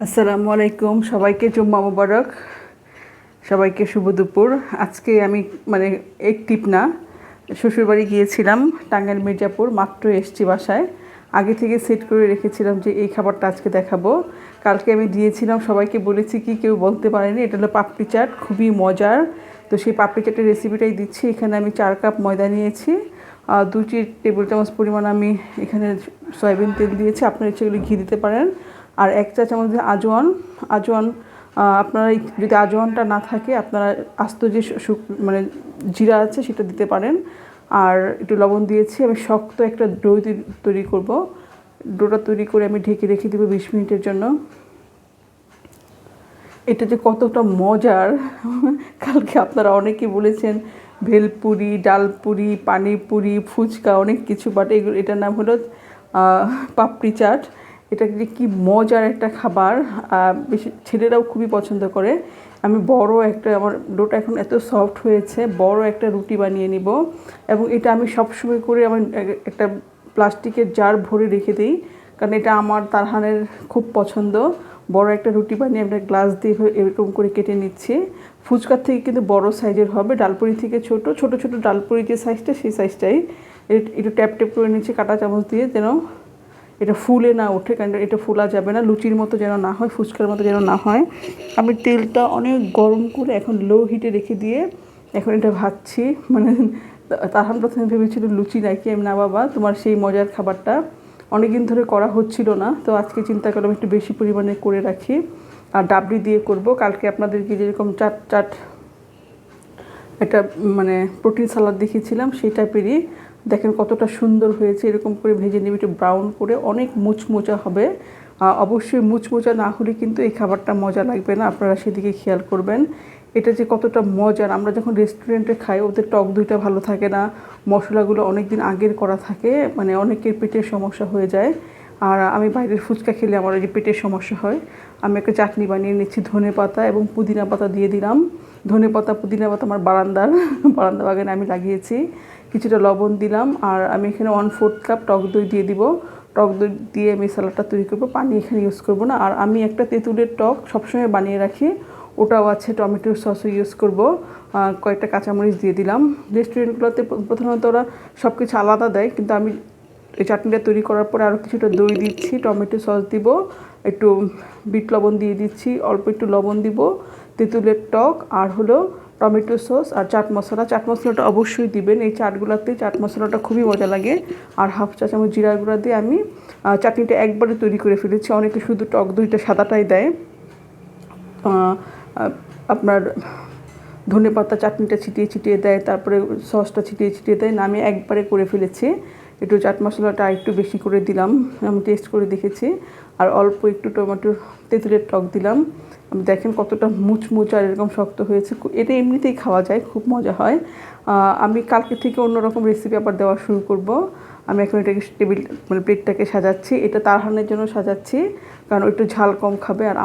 আসসালামু আলাইকুম, সবাইকে জুম্মা মোবারক, সবাইকে শুভ দুপুর। আজকে আমি এক টিপ না, শ্বশুরবাড়ি গিয়েছিলাম টাঙ্গাইল মির্জাপুর, মাত্র এসছি বাসায়। আগে থেকে সেট করে রেখেছিলাম যে এই খাবারটা আজকে দেখাবো। কালকে আমি দিয়েছিলাম, সবাইকে বলেছি, কি কেউ বলতে পারেনি। এটা হলো পাপড়ি চাট, খুবই মজার। তো সেই পাপড়ি চাটের রেসিপিটাই দিচ্ছি। এখানে আমি 4 কাপ ময়দা নিয়েছি, 2 টেবিল চামচ পরিমাণ আমি এখানে সয়াবিন তেল দিয়েছি, আপনারা ইচ্ছেগুলো ঘি দিতে পারেন। আর 1 চা চামচ আজওয়ান আজওয়ান আপনারা যদি আজওয়ানটা না থাকে, আপনারা আস্ত যে জিরা আছে সেটা দিতে পারেন। আর একটু লবণ দিয়েছি। আমি শক্ত একটা ডো তৈরি করব। ডোটা তৈরি করে আমি ঢেকে রেখে দেবো 20 মিনিটের জন্য। এটা যে কতটা মজার, কালকে আপনারা অনেকে বলেছেন ভেলপুরি, ডালপুরি, পানিপুরি, ফুচকা, অনেক কিছু, বাট এটার নাম হলো পাপড়ি চাট। এটা যে কী মজার একটা খাবার, বেশি ছেলেরাও খুবই পছন্দ করে। আমি বড় একটা, আমার ডোটা এখন এত সফট হয়েছে, বড় একটা রুটি বানিয়ে নিব। এবং এটা আমি সবসময় করে আমার একটা প্লাস্টিকের জার ভরে রেখে দিই, কারণ এটা আমার তারহানের খুব পছন্দ। বড় একটা রুটি বানিয়ে একটা গ্লাস দিয়ে এরকম করে কেটে নিচ্ছি। ফুচকার থেকে কিন্তু বড় সাইজের হবে, ডালপুরি থেকে ছোট ছোট ছোট ডালপুরি যে সাইজটা, সেই সাইজটাই একটু ট্যাপ ট্যাপ করে নিচ্ছি কাঁটা চামচ দিয়ে, যেন এটা ফুলে না ওঠে, কারণ এটা ফোলা যাবে না, লুচির মতো যেন না হয়, ফুচকার মতো যেন না হয়। আমি তেলটা অনেক গরম করে এখন লো হিটে রেখে দিয়ে এখন এটা ভাজছি। তারহান প্রথমে ভেবেছিল লুচি নাকি। আমি, না বাবা, তোমার সেই মজার খাবারটা অনেকদিন ধরে করা হচ্ছিল না, তো আজকে চিন্তা করলাম একটু বেশি পরিমাণে করে রাখি। আর ডাবলি দিয়ে করব। কালকে আপনাদেরকে যেরকম চাট একটা প্রোটিন সালাদ দেখিয়েছিলাম, সেই টাইপেরই। দেখেন কতটা সুন্দর হয়েছে। এরকম করে ভেজে নেবে, একটু ব্রাউন করে, অনেক মুচমোচা হবে। অবশ্যই মুচমোচা না হলে কিন্তু এই খাবারটা মজা লাগবে না, আপনারা সেদিকে খেয়াল করবেন। এটা যে কতটা মজার, আমরা যখন রেস্টুরেন্টে খাই, ওদের টক দইটা ভালো থাকে না, মশলাগুলো অনেক দিন আগের করা থাকে, অনেকের পেটের সমস্যা হয়ে যায়। আর আমি বাইরের ফুচকা খেলে আমার এই যে পেটের সমস্যা হয়। আমি একটা চাটনি বানিয়ে নিচ্ছি, ধনে পাতা এবং পুদিনা পাতা দিয়ে দিলাম। ধনে পাতা, পুদিনা পাতা আমার বারান্দা বাগানে আমি লাগিয়েছি। কিছুটা লবণ দিলাম। আর আমি এখানে 1/4 কাপ টক দই দিয়ে দিব। টক দই দিয়ে আমি স্যালাডটা তৈরি করবো, পানি এখানে ইউজ করব না। আর আমি একটা তেঁতুলের টক সবসময় বানিয়ে রাখি, ওটাও আছে, টমেটোর সসও ইউজ করব। কয়েকটা কাঁচামরিচ দিয়ে দিলাম। রেস্টুরেন্টগুলোতে প্রধানত ওরা সব কিছু আলাদা দেয়, কিন্তু আমি এই চাটনিটা তৈরি করার পরে আরও কিছুটা দই দিচ্ছি, টমেটো সস দিব, একটু বিট লবণ দিয়ে দিচ্ছি, অল্প একটু লবণ দিব, তেঁতুলের টক, আর হলো টমেটো সস আর চাট মশলাটা অবশ্যই দিবেন। এই চাটগুলোতে চাট মশলাটা খুবই মজা লাগে। আর 1/2 চা চামচ জিরা গুঁড়া দিয়ে আমি চাটনিটা একবারে তৈরি করে ফেলেছি। অনেকে শুধু টক দইটা সাদাটাই দেয়। আপনার ধনেপাতা চাটনিটা ছিটিয়ে দেয়, তারপরে সসটা ছিটিয়ে দেয়, না আমি একবারে করে ফেলেছি। একটু চাট মশলাটা একটু বেশি করে দিলাম, আমি টেস্ট করে দেখেছি। আর অল্প একটু তেঁতুলের টক দিলাম। আমি দেখেন কতটা মুচমুচ আর এরকম শক্ত হয়েছে। এটা এমনিতেই খাওয়া যায়, খুব মজা হয়। আমি কালকে থেকে অন্যরকম রেসিপি আবার দেওয়া শুরু করব। আমি এখন এটাকে প্লেটটাকে সাজাচ্ছি। এটা তারহানের জন্য সাজাচ্ছি, কারণ একটু ঝাল কম খাবে। আর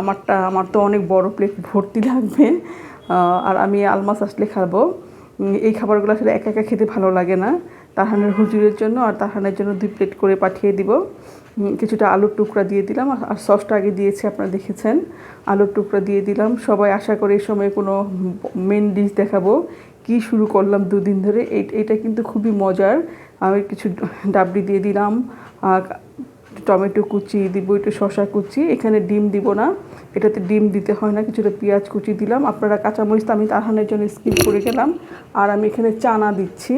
আমার তো অনেক বড় প্লেট ভর্তি লাগবে। আর আমি আলমাস আসলে খাবো। এই খাবারগুলো আসলে একা একা খেতে ভালো লাগে না। তারহানের হুজুরের জন্য আর তারহানের জন্য 2 প্লেট করে পাঠিয়ে দিব। কিছুটা আলুর টুকরা দিয়ে দিলাম, আর সসটা আগে দিয়েছি, আপনারা দেখেছেন। আলুর টুকরা দিয়ে দিলাম। সবাই আশা করে এই সময় কোনো মেন ডিশ দেখাবো, কি শুরু করলাম 2 দিন ধরে। এটা কিন্তু খুবই মজার। আমি কিছু ডাবলি দিয়ে দিলাম, টমেটো কুচি দিব, একটু শসা কুচি। এখানে ডিম দিব না, এটাতে ডিম দিতে হয় না। কিছুটা পেঁয়াজ কুচি দিলাম। আপনারা কাঁচামরিচ তো আমি তারহানের জন্য স্কিপ করে গেলাম। আর আমি এখানে চানা দিচ্ছি,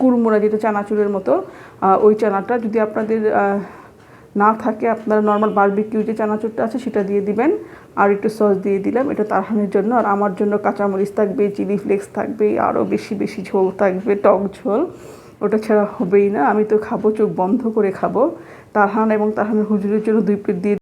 কুড়মুড়া, যেটা চানাচুরের মতো, ওই চানাটা। যদি আপনাদের না থাকে, আপনারা নর্মাল বারবিকিউ যে চানাচুরটা আছে সেটা দিয়ে দিবেন। আর একটু সস দিয়ে দিলাম, এটা তারহানের জন্য। আর আমার জন্য কাঁচামরিচ থাকবে, চিলি ফ্লেক্স থাকবে, আরও বেশি বেশি ঝোল থাকবে, টক ঝোল। ওটা ছাড়া হবেই না। আমি তো খাবো, চোখ বন্ধ করে খাবো। তারহান এবং তারহানের হুজুরের জন্য 2 প্লেট দিয়ে